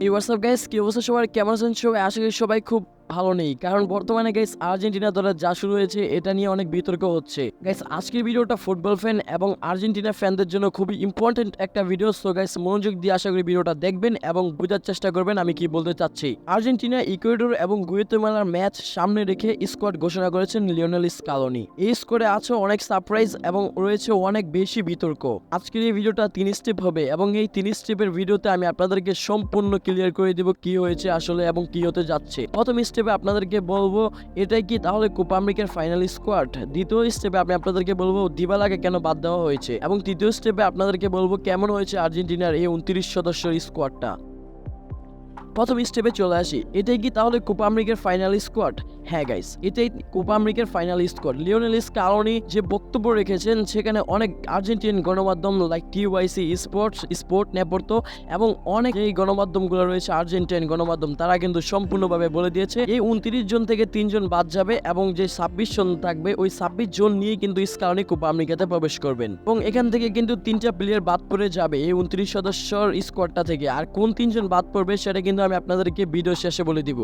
এই WhatsApp guys, কি অবস্থা সবার? কেমন আছেন সবাই? আশা করি সবাই খুব ভালো নেই, কারণ বর্তমানে গাইস আর্জেন্টিনা দলের যা শুরু হয়েছে এটা নিয়ে অনেক বিতর্ক হচ্ছে। গাইস আজকের ভিডিওটা ফুটবল ফ্যান এবং আর্জেন্টিনা ফ্যানদের জন্য খুবই ইম্পর্টেন্ট একটা ভিডিও। সো গাইস মনোযোগ দিয়ে আশা করি ভিডিওটা দেখবেন এবং বোঝার চেষ্টা করবেন আমি কি বলতে চাচ্ছি। আর্জেন্টিনা, ইকুয়েডর এবং গুয়েতেমালার ম্যাচ সামনে রেখে স্কোয়াড ঘোষণা করেছেন লিওনেল স্কালোনি। এই স্কোয়াডে আছে অনেক সারপ্রাইজ এবং রয়েছে অনেক বেশি বিতর্ক। আজকের এই ভিডিওটা 3 স্টেপ হবে এবং এই 3 স্টেপের ভিডিওতে আমি আপনাদেরকে সম্পূর্ণ ক্লিয়ার করে দিব কি হয়েছে আসলে এবং কি হতে যাচ্ছে। প্রথম স্টেপে আপনাদেরকে বলবো এটাই কি তাহলে কোপা আমেরিকার ফাইনাল স্কোয়াড। দ্বিতীয় স্টেপে আমি আপনাদেরকে বলবো দিবালাকে কেন বাদ দেওয়া হয়েছে এবং তৃতীয় স্টেপে আপনাদেরকে বলবো কেমন হয়েছে আর্জেন্টিনার এই 29 সদস্যের স্কোয়াডটা। প্রথম স্টেপে চলে আসি, এটাই কি তাহলে কোপা আমেরিকার ফাইনাল স্কোয়াড? হ্যাঁ গাইস, এটাই কোপা আমেরিকার ফাইনাল স্কোয়াড। লিওনেল স্কালোনি যে বক্তব্য রেখেছেন সেখানে অনেক আর্জেন্টিন গণমাধ্যম লাইক টিওয়াইসি স্পোর্ট নেপোর্তো এবং অনেক এই গণমাধ্যমগুলো রয়েছে আর্জেন্টিন গণমাধ্যম, তারা কিন্তু সম্পূর্ণভাবে বলে দিয়েছে এই 29 জন থেকে 3 জন বাদ যাবে এবং যে 26 জন থাকবে ওই 26 জন নিয়ে কিন্তু স্কালোনি কোপা আমেরিকাতে প্রবেশ করবেন এবং এখান থেকে কিন্তু 3টা প্লেয়ার বাদ পড়ে যাবে এই 29 সদস্যর স্কোয়াডটা থেকে। আর কোন 3 জন বাদ পড়বে সেটা কিন্তু আমি আপনাদেরকে ভিডিও শেষে বলে দিব।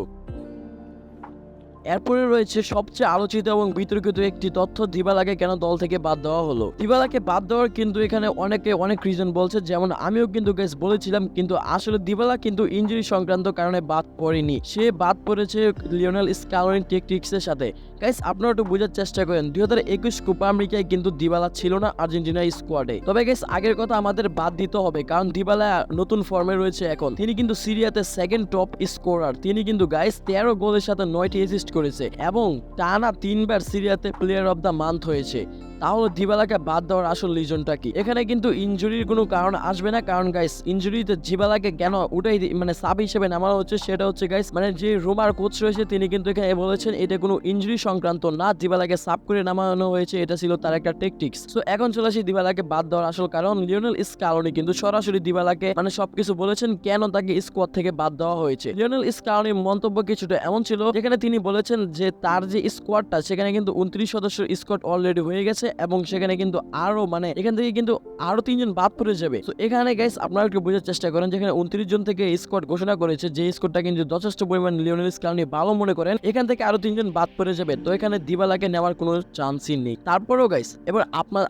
এরপরে রয়েছে সবচেয়ে আলোচিত এবং বিতর্কিত একটি তথ্য, দিবালাকে কেন দল থেকে বাদ দেওয়া হলো। দিবালাকে বাদ দেওয়ার কিন্তু এখানে অনেকে অনেক রিজন বলছে, যেমন আমিও কিন্তু গাইস বলেছিলাম, কিন্তু আসলে দিবালা কিন্তু ইনজুরি সংক্রান্ত কারণে বাদ পড়েনি, সে বাদ পড়েছে লিওনেল স্কালোনি ট্যাকটিক্সের সাথে। গাইস আপনারা একটু বোঝার চেষ্টা করেন, 2021 কোপা আমেরিকায় কিন্তু দিবালা ছিল না আর্জেন্টিনা স্কোয়াডে। তবে গাইস আগের কথা আমাদের বাদ দিতে হবে, কারণ দিবালা নতুন ফর্মে রয়েছে এখন। তিনি কিন্তু সিরিয়াতে সেকেন্ড টপ স্কোরার, তিনি কিন্তু গাইস 13 গোলের সাথে 9টি অ্যাসিস্ট করেছে এবং টানা 3বার সিরিয়াতে প্লেয়ার অফ দ্য মান্থ হয়েছে। তাহলে দিবালাকে বাদ দেওয়ার আসল রিজনটা কি? এখানে কিন্তু ইনজুরির কোনো কারণ আসবে না, কারণ গাইস ইনজুরিতে দিবালাকে কেন উঠাই মানে সাব হিসেবে নামানো হচ্ছে সেটা হচ্ছে গাইস মানে যে রোমার কোচ রয়েছে তিনি কিন্তু এখানে বলেছেন এটা কোনো ইনজুরি সংক্রান্ত না, দিবালাকে সাব করে নামানো হয়েছে, এটা ছিল তার একটা ট্যাকটিক্স। সো এখন চলে আসি দিবালাকে বাদ দেওয়ার আসল কারণ। লিওনেল স্কালোনি কিন্তু সরাসরি দিবালাকে মানে সবকিছু বলেছেন কেন তাকে স্কোয়াড থেকে বাদ দেওয়া হয়েছে। লিওনেল স্কালোনির মন্তব্য কিছুটা এমন ছিল, যেখানে তিনি বলেছেন যে তার যে স্কোয়াডটা সেখানে কিন্তু 29 সদস্যের স্কোয়াড অলরেডি হয়ে গেছে এবং সেখানে কিন্তু আরো মানে এখান থেকে কিন্তু আরো 3 জন বাদ পড়ে যাবে। তো এখানে গাইস আপনারা একটু বোঝার চেষ্টা করেন, যেখানে 29 জন থেকে স্কোয়াড ঘোষণা করেছে, যে স্কোয়াডটা কিন্তু যথেষ্ট পরিমাণ লিওনেল স্কালোনি ভালো মনে করেন, এখান থেকে আরো 3 জন বাদ পড়ে যাবে। তো এখানে দিবালাকে নেওয়ার কোনো চান্সই নেই। তারপরেও গাইস এবার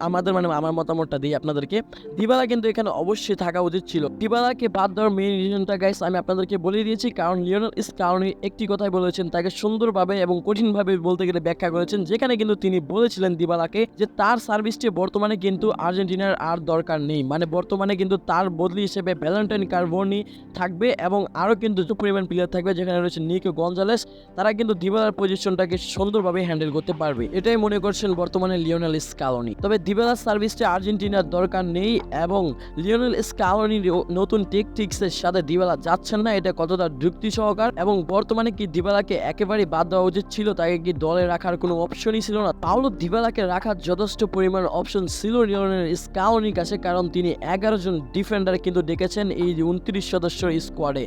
আমাদের মানে আমার মতামতটা দিই আপনাদেরকে, দিবালা কিন্তু এখানে অবশ্যই থাকা উচিত ছিল। দিবালাকে বাদ দেওয়ার মেইন রিজনটা গাইস আমি আপনাদেরকে বলে দিয়েছি, কারণ লিওনেল স্কালোনি একটি কথাই বলেছেন, তাকে সুন্দরভাবে এবং কঠিনভাবে বলতে গেলে ব্যাখ্যা করেছেন, যেখানে কিন্তু তিনি বলেছিলেন দিবালাকে যে তার সার্ভিসটি বর্তমানে কিন্তু আর্জেন্টিনার আর দরকার নেই, মানে বর্তমানে কিন্তু তার বদলি হিসেবে ভ্যালেন্টাইন কার্বোনি থাকবে এবং আরও কিন্তু পরিমাণ প্লেয়ার থাকবে, যেখানে রয়েছে নিকো গঞ্জালেস, তারা কিন্তু দিবালার পজিশনটাকে সুন্দরভাবে হ্যান্ডেল করতে পারবে, এটাই মনে করছেন বর্তমানে লিওনেল স্কালোনি। তবে দিবালার সার্ভিসটি আর্জেন্টিনার দরকার নেই এবং লিওনেল স্কালোনির নতুন ট্যাকটিক্সের সাথে দিবালা যাচ্ছেন না, এটা কতটা যুক্তি সহকার এবং বর্তমানে কি দিবালাকে একেবারে বাদ দেওয়া উচিত ছিল? তাকে কি দলে রাখার কোনো অপশনই ছিল না? তাহলে দিবালাকে রাখার যথেষ্ট পরিমাণ অপশন ছিল লিওনেল স্কালোনির কাছে, কারণ তিনি 11 জন ডিফেন্ডার কিন্তু ডেকেছেন এই 29 সদস্যের স্কোয়াডে।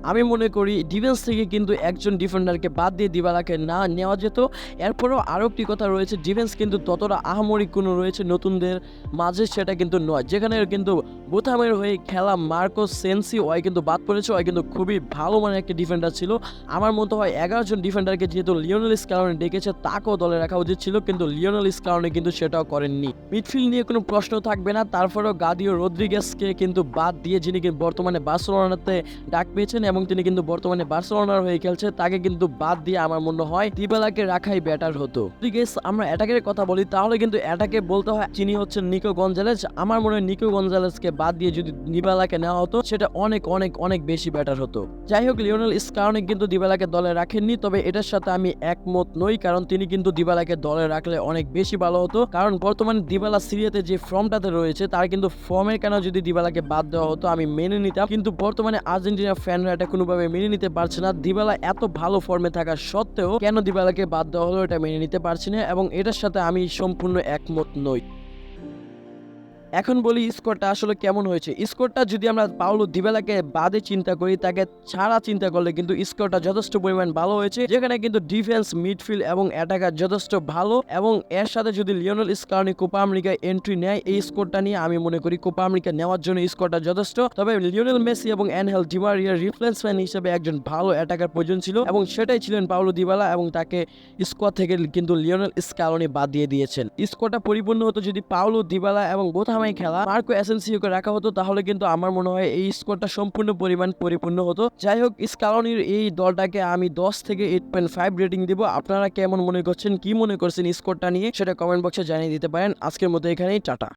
আমি মনে করি ডিফেন্স থেকে কিন্তু একজন ডিফেন্ডারকে বাদ দিয়ে দিবালাকে না নেওয়া যেত। এরপরেও আরও একটি কথা রয়েছে, ডিফেন্স কিন্তু ততটা আহামরি কোনো রয়েছে নতুনদের মাঝে সেটা কিন্তু নয়, যেখানে কিন্তু বোথামের হয়ে খেলা মার্কোস সেন্সি ওই কিন্তু বাদ পড়েছে, ওই কিন্তু খুবই ভালো মানের একটা ডিফেন্ডার ছিল। আমার মতো হয় 11 জন ডিফেন্ডারকে যেহেতু লিওনেল স্কালোনি ডেকেছে তাকেও দলে রাখা উচিত ছিল, কিন্তু লিওনেল স্কালোনি কিন্তু সেটাও করেননি। মিডফিল্ড নিয়ে কোনো প্রশ্ন থাকবে না, তারপরেও গাদিও রদ্রিগেসকে কিন্তু বাদ দিয়ে, যিনি বর্তমানে বার্সেলোনাতে ডাক পেয়েছেন এবং তিনি কিন্তু বর্তমানে বার্সেলোনার হয়ে খেলছে, তাকে কিন্তু বাদ দিয়ে আমার মনে হয় দিবালাকে রাখাই বেটার হতো। যদি গাইস আমরা অ্যাটাকের কথা বলি তাহলে কিন্তু অ্যাটাকে বলতে হয় যিনি হচ্ছেন নিকো গঞ্জালেস। আমার মনে হয় নিকো গঞ্জালেসকে বাদ দিয়ে যদি দিবালাকে নেওয়া হতো সেটা অনেক অনেক অনেক বেশি বেটার হতো। যাই হোক, লিওনেল স্কালোনি কিন্তু দিবালাকে দলে রাখেননি, তবে এটার সাথে আমি একমত নই, কারণ তিনি কিন্তু দিবালাকে দলে রাখলে অনেক বেশি ভালো হতো, কারণ বর্তমানে দিবালা সিরিয়াতে যে ফর্মটাতে রয়েছে তার কিন্তু ফর্মের কেন যদি দিবালাকে বাদ দেওয়া হতো আমি মেনে নিতাম, কিন্তু বর্তমানে আর্জেন্টিনা ফ্যানরা এটা কোনোভাবে মেনে নিতে পারছে না। দিবালা এত ভালো ফর্মে থাকা সত্ত্বেও কেন দিবালাকে বাদ দেওয়া হলো এটা মেনে নিতে পারছি না এবং এটার সাথে আমি সম্পূর্ণ একমত নই। এখন বলি স্কোরটা আসলে কেমন হয়েছে। স্কোরটা যদি আমরা পাওলো দিবালাকে বাদে চিন্তা করি, তাকে ছাড়া চিন্তা করলে কিন্তু স্কোরটা যথেষ্ট পরিমাণ ভালো হয়েছে, যেখানে কিন্তু ডিফেন্স, মিডফিল্ড এবং অ্যাটাকার যথেষ্ট ভালো, এবং এর সাথে যদি লিওনেল স্কালোনি কোপা আমেরিকায় এন্ট্রি নেয়, এই স্কোরটা নিয়ে আমি মনে করি কোপা আমেরিকা নেওয়ার জন্য স্কোরটা যথেষ্ট। তবে লিওনেল মেসি এবং অ্যানহেল ডি মারিয়ার রিপ্লেসমেন্ট হিসেবে একজন ভালো অ্যাটাকার প্রয়োজন ছিল, এবং সেটাই ছিলেন পাওলো দিবালা, এবং তাকে স্কোয়াড থেকে কিন্তু লিওনেল স্কালোনি বাদ দিয়ে দিয়েছেন। স্কোরটা পরিপূর্ণ হতো যদি পাওলো দিবালা এবং বোথামাই খেলা মার্কো অ্যাসেনসিওকে রাখা হতো, তাহলে কিন্তু আমার মনে হয় এই স্কোরটা সম্পূর্ণ পরিমাণ পরিপূর্ণ হতো। যাই হোক, স্কালোনির এই দলটাকে আমি 10 থেকে 8.5 রেটিং দিব। আপনারা কেমন মনে করছেন, কি মনে করছেন স্কোরটা নিয়ে, সেটা কমেন্ট বক্সে জানিয়ে দিতে পারেন। আজকের মতো এখানেই, টাটা।